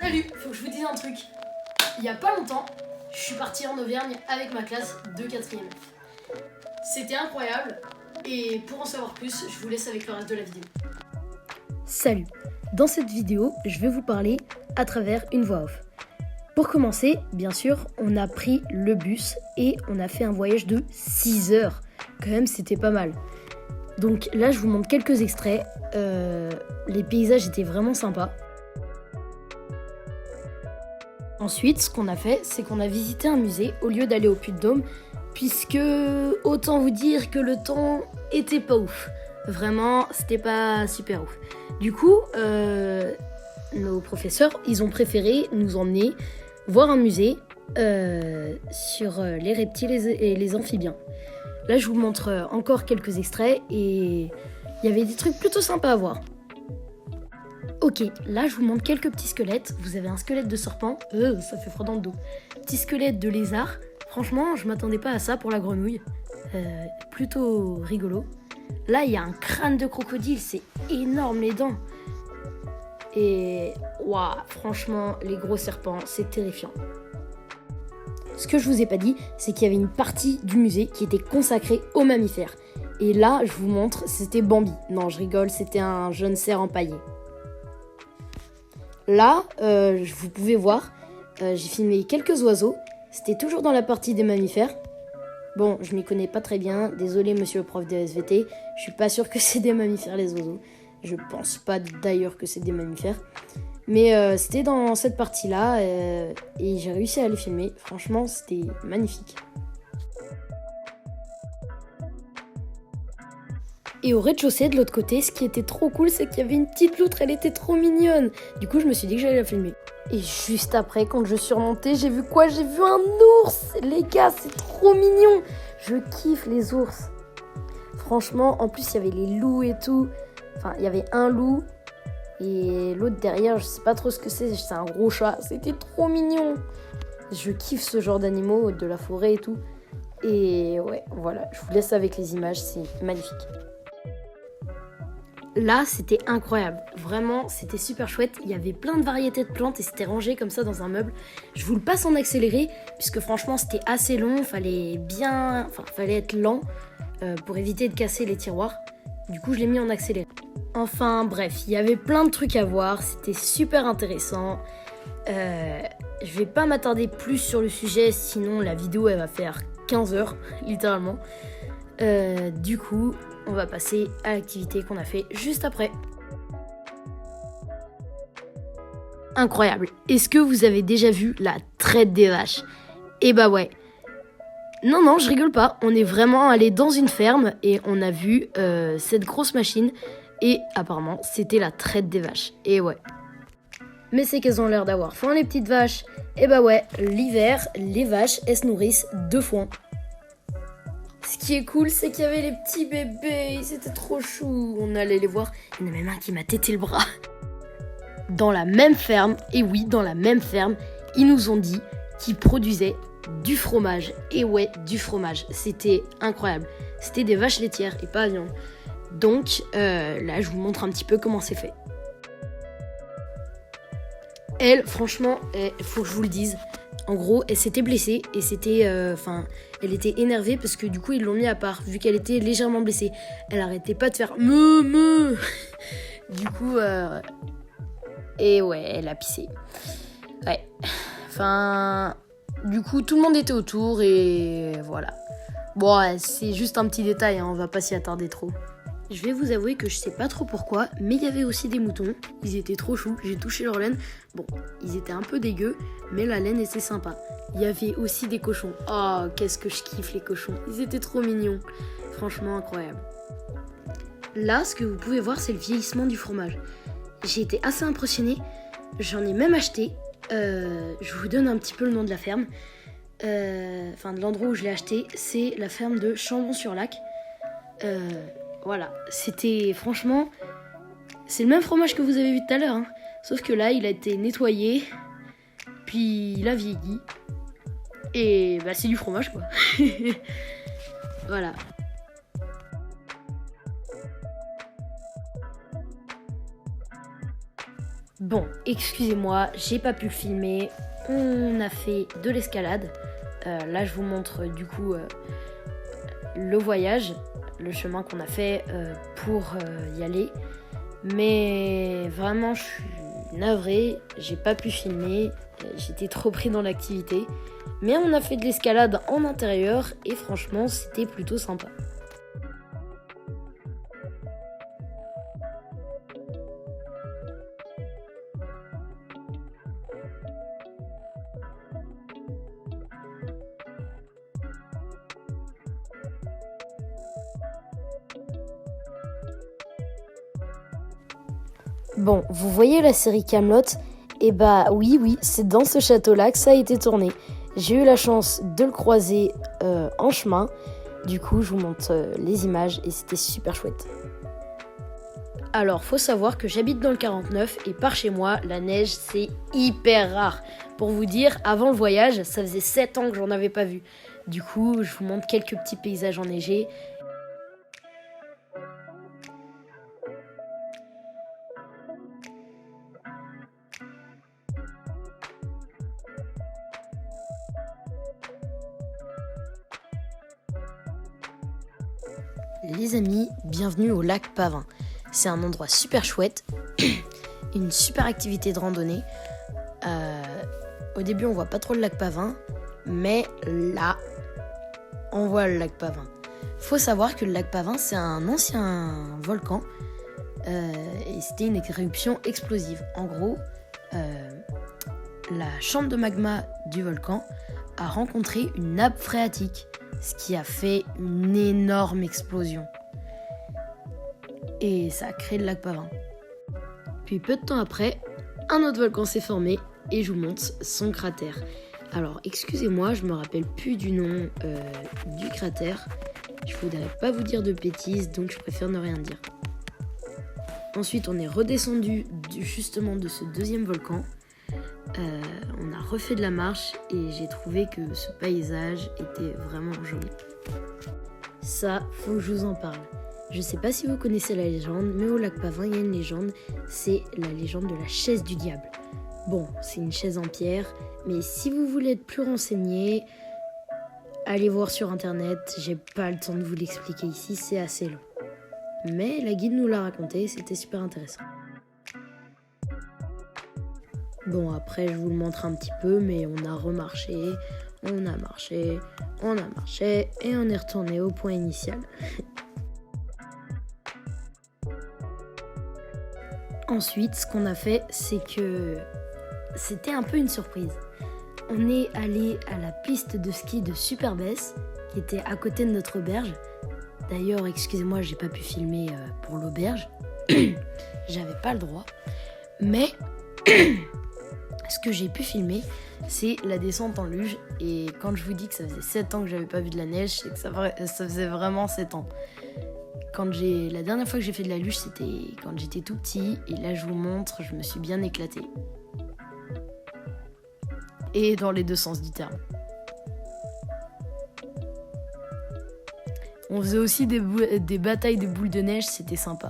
Salut, faut que je vous dise un truc. Il y a pas longtemps, je suis parti en Auvergne avec ma classe de 4ème. C'était incroyable et pour en savoir plus, je vous laisse avec le reste de la vidéo. Salut, dans cette vidéo, je vais vous parler à travers une voix off. Pour commencer, bien sûr, on a pris le bus et on a fait un voyage de 6 heures. Quand même, c'était pas mal. Donc là, je vous montre quelques extraits. Les paysages étaient vraiment sympas. Ensuite, ce qu'on a fait, c'est qu'on a visité un musée au lieu d'aller au Puy-de-Dôme, puisque autant vous dire que le temps était pas ouf. Vraiment, c'était pas super ouf. Du coup, nos professeurs, ils ont préféré nous emmener voir un musée sur les reptiles et les amphibiens. Là, je vous montre encore quelques extraits et il y avait des trucs plutôt sympas à voir. Ok, là je vous montre quelques petits squelettes. Vous avez un squelette de serpent, ça fait froid dans le dos. Petit squelette de lézard, franchement je m'attendais pas à ça pour la grenouille. Plutôt rigolo. Là il y a un crâne de crocodile, c'est énorme les dents. Et waouh, franchement les gros serpents, c'est terrifiant. Ce que je vous ai pas dit, c'est qu'il y avait une partie du musée qui était consacrée aux mammifères. Et là je vous montre, c'était Bambi. Non je rigole, c'était un jeune cerf empaillé. Là, vous pouvez voir, j'ai filmé quelques oiseaux. C'était toujours dans la partie des mammifères. Bon, je m'y connais pas très bien. Désolé, monsieur le prof de SVT. Je suis pas sûre que c'est des mammifères, les oiseaux. Je pense pas d'ailleurs que c'est des mammifères. Mais c'était dans cette partie-là et j'ai réussi à les filmer. Franchement, c'était magnifique. Et au rez-de-chaussée, de l'autre côté, ce qui était trop cool, c'est qu'il y avait une petite loutre, elle était trop mignonne. Du coup, je me suis dit que j'allais la filmer. Et juste après, quand je suis remontée, j'ai vu quoi? J'ai vu un ours. Les gars, c'est trop mignon. Je kiffe les ours. Franchement, en plus, il y avait les loups et tout. Enfin, il y avait un loup. Et l'autre derrière, je sais pas trop ce que c'est un gros chat. C'était trop mignon. Je kiffe ce genre d'animaux, de la forêt et tout. Et ouais, voilà, je vous laisse avec les images, c'est magnifique. Là, c'était incroyable. Vraiment, c'était super chouette. Il y avait plein de variétés de plantes et c'était rangé comme ça dans un meuble. Je vous le passe en accéléré puisque franchement, c'était assez long. Fallait être lent pour éviter de casser les tiroirs. Du coup, je l'ai mis en accéléré. Enfin, bref, il y avait plein de trucs à voir. C'était super intéressant. Je vais pas m'attarder plus sur le sujet, sinon la vidéo, elle va faire 15 heures, littéralement. Du coup, on va passer à l'activité qu'on a fait juste après. Incroyable. Est-ce que vous avez déjà vu la traite des vaches? Eh bah ouais. Non, je rigole pas. On est vraiment allé dans une ferme et on a vu cette grosse machine. Et apparemment, c'était la traite des vaches. Et ouais. Mais c'est qu'elles ont l'air d'avoir faim, les petites vaches. Et bah ouais, l'hiver, les vaches, elles se nourrissent de foin. Ce qui est cool, c'est qu'il y avait les petits bébés, c'était trop chou. On allait les voir, il y en a même un qui m'a tété le bras. Dans la même ferme, et oui, dans la même ferme, ils nous ont dit qu'ils produisaient du fromage. Et ouais, du fromage, c'était incroyable. C'était des vaches laitières et pas à viande. Donc là, je vous montre un petit peu comment c'est fait. Elle, franchement, faut que je vous le dise. En gros, elle s'était blessée et elle était énervée parce que du coup, ils l'ont mis à part, vu qu'elle était légèrement blessée. Elle arrêtait pas de faire me. Du coup, et ouais, elle a pissé. Ouais. Enfin, du coup, tout le monde était autour et voilà. Bon, ouais, c'est juste un petit détail, hein, on va pas s'y attarder trop. Je vais vous avouer que je sais pas trop pourquoi, mais il y avait aussi des moutons. Ils étaient trop choux, j'ai touché leur laine. Bon, ils étaient un peu dégueux, mais la laine était sympa. Il y avait aussi des cochons. Oh, qu'est-ce que je kiffe les cochons. Ils étaient trop mignons. Franchement incroyable. Là, ce que vous pouvez voir, c'est le vieillissement du fromage. J'ai été assez impressionnée. J'en ai même acheté. Je vous donne un petit peu le nom de la ferme. De l'endroit où je l'ai acheté. C'est la ferme de Chambon-sur-Lac. Voilà, c'était franchement, c'est le même fromage que vous avez vu tout à l'heure, hein. Sauf que là, il a été nettoyé, puis il a vieilli, et bah c'est du fromage quoi. Voilà. Bon, excusez-moi, j'ai pas pu le filmer. On a fait de l'escalade. Là, je vous montre du coup le voyage, le chemin qu'on a fait pour y aller. Mais vraiment, je suis navrée, j'ai pas pu filmer. J'étais trop pris dans l'activité. Mais on a fait de l'escalade en intérieur et franchement, c'était plutôt sympa. Bon, vous voyez la série Kaamelott ? Eh bah oui, c'est dans ce château-là que ça a été tourné. J'ai eu la chance de le croiser en chemin. Du coup, je vous montre les images et c'était super chouette. Alors, faut savoir que j'habite dans le 49 et par chez moi, la neige, c'est hyper rare. Pour vous dire, avant le voyage, ça faisait 7 ans que j'en avais pas vu. Du coup, je vous montre quelques petits paysages enneigés. Les amis, bienvenue au lac Pavin. C'est un endroit super chouette, une super activité de randonnée. Au début, on voit pas trop le lac Pavin, mais là, on voit le lac Pavin. Faut savoir que le lac Pavin, c'est un ancien volcan et c'était une éruption explosive. En gros, la chambre de magma du volcan a rencontré une nappe phréatique, ce qui a fait une énorme explosion. Et ça a créé le lac Pavin. Puis peu de temps après, un autre volcan s'est formé et je vous montre son cratère. Alors excusez-moi, je me rappelle plus du nom du cratère. Je voudrais pas vous dire de bêtises, donc je préfère ne rien dire. Ensuite, on est redescendu justement de ce deuxième volcan. On a refait de la marche et j'ai trouvé que ce paysage était vraiment joli. Ça, faut que je vous en parle. Je sais pas si vous connaissez la légende, mais au lac Pavin, il y a une légende, c'est la légende de la chaise du diable. Bon, c'est une chaise en pierre, mais si vous voulez être plus renseigné, allez voir sur internet, j'ai pas le temps de vous l'expliquer ici, c'est assez long. Mais la guide nous l'a raconté, c'était super intéressant. Bon, après, je vous le montre un petit peu, mais on a remarché, on a marché, et on est retourné au point initial. Ensuite, ce qu'on a fait, c'est que c'était un peu une surprise. On est allé à la piste de ski de Superbès, qui était à côté de notre auberge. D'ailleurs, excusez-moi, j'ai pas pu filmer pour l'auberge. J'avais pas le droit. Mais ce que j'ai pu filmer, c'est la descente en luge. Et quand je vous dis que ça faisait 7 ans que j'avais pas vu de la neige, c'est que ça faisait vraiment 7 ans. La dernière fois que j'ai fait de la luge, c'était quand j'étais tout petit. Et là, je vous montre, je me suis bien éclatée. Et dans les deux sens du terme. On faisait aussi des batailles de boules de neige, c'était sympa.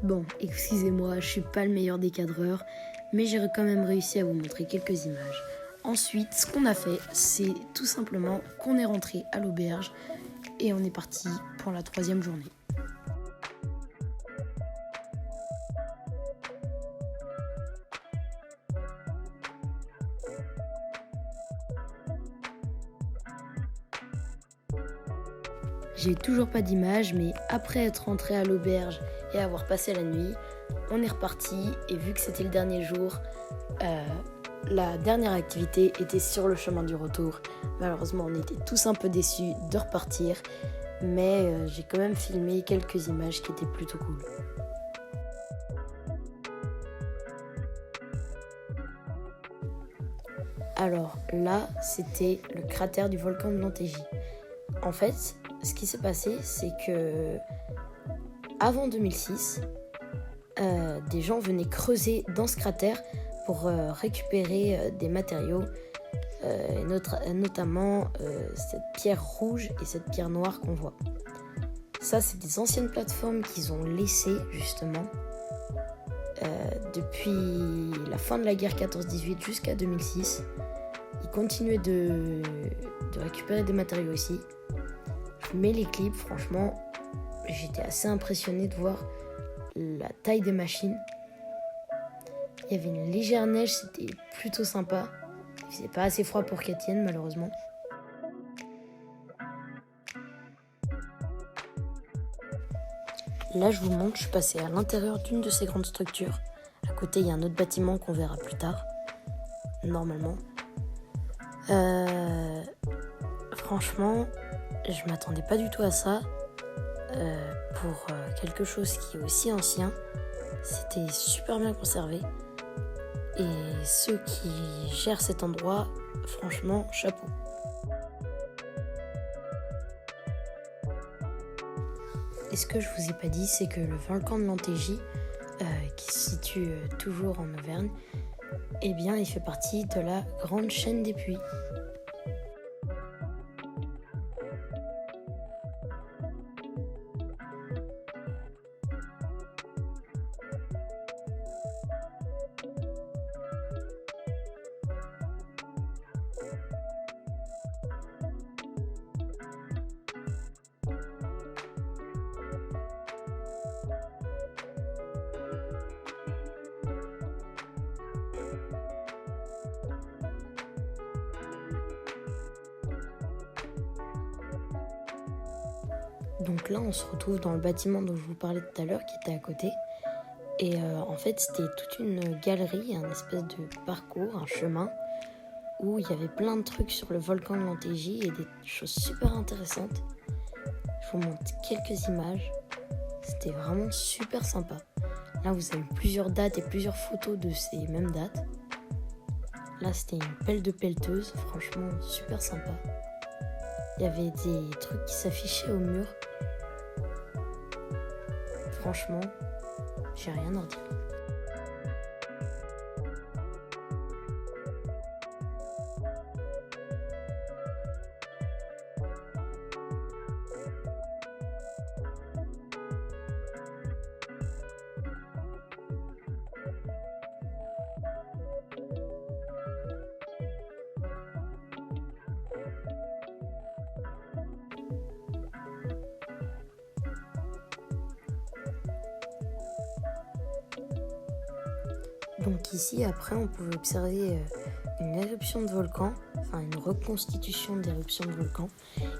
Bon, excusez-moi, je suis pas le meilleur des cadreurs, mais j'ai quand même réussi à vous montrer quelques images. Ensuite, ce qu'on a fait, c'est tout simplement qu'on est rentré à l'auberge et on est parti pour la 3e journée. J'ai toujours pas d'image, mais après être rentré à l'auberge et avoir passé la nuit, on est reparti et vu que c'était le dernier jour, la dernière activité était sur le chemin du retour. Malheureusement, on était tous un peu déçus de repartir, mais j'ai quand même filmé quelques images qui étaient plutôt cool. Alors là, c'était le cratère du volcan de Lantégie. En fait, ce qui s'est passé, c'est que avant 2006, des gens venaient creuser dans ce cratère pour récupérer des matériaux, notamment cette pierre rouge et cette pierre noire qu'on voit. Ça, c'est des anciennes plateformes qu'ils ont laissées justement depuis la fin de la guerre 14-18 jusqu'à 2006. Ils continuaient de récupérer des matériaux ici. Je mets les clips, franchement, j'étais assez impressionné de voir la taille des machines. Il y avait une légère neige, c'était plutôt sympa. Il faisait pas assez froid pour qu'elle tienne, malheureusement. Là, je vous montre, je suis passée à l'intérieur d'une de ces grandes structures. À côté, il y a un autre bâtiment qu'on verra plus tard, normalement. Franchement, je m'attendais pas du tout à ça. Pour quelque chose qui est aussi ancien, c'était super bien conservé. Et ceux qui gèrent cet endroit, franchement, chapeau. Et ce que je vous ai pas dit, c'est que le volcan de l'Antégie, qui se situe toujours en Auvergne, eh bien, il fait partie de la grande chaîne des puits. Donc là, on se retrouve dans le bâtiment dont je vous parlais tout à l'heure, qui était à côté. Et en fait, c'était toute une galerie, un espèce de parcours, un chemin, où il y avait plein de trucs sur le volcan de l'Antégie et des choses super intéressantes. Je vous montre quelques images. C'était vraiment super sympa. Là, vous avez plusieurs dates et plusieurs photos de ces mêmes dates. Là, c'était une pelle de pelleteuse, franchement super sympa. Il y avait des trucs qui s'affichaient au mur. Franchement, j'ai rien à dire. Donc ici, après, on pouvait observer une éruption de volcan, enfin une reconstitution d'éruption de volcan.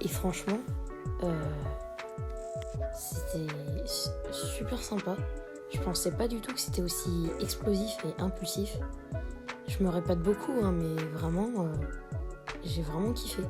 Et franchement, c'était super sympa. Je pensais pas du tout que c'était aussi explosif et impulsif. Je me répète beaucoup, hein, mais vraiment, j'ai vraiment kiffé.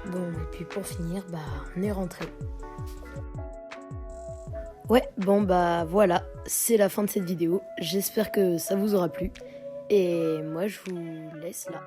Bon, et puis pour finir, on est rentré. Ouais, bon voilà, c'est la fin de cette vidéo. J'espère que ça vous aura plu. Et moi, je vous laisse là.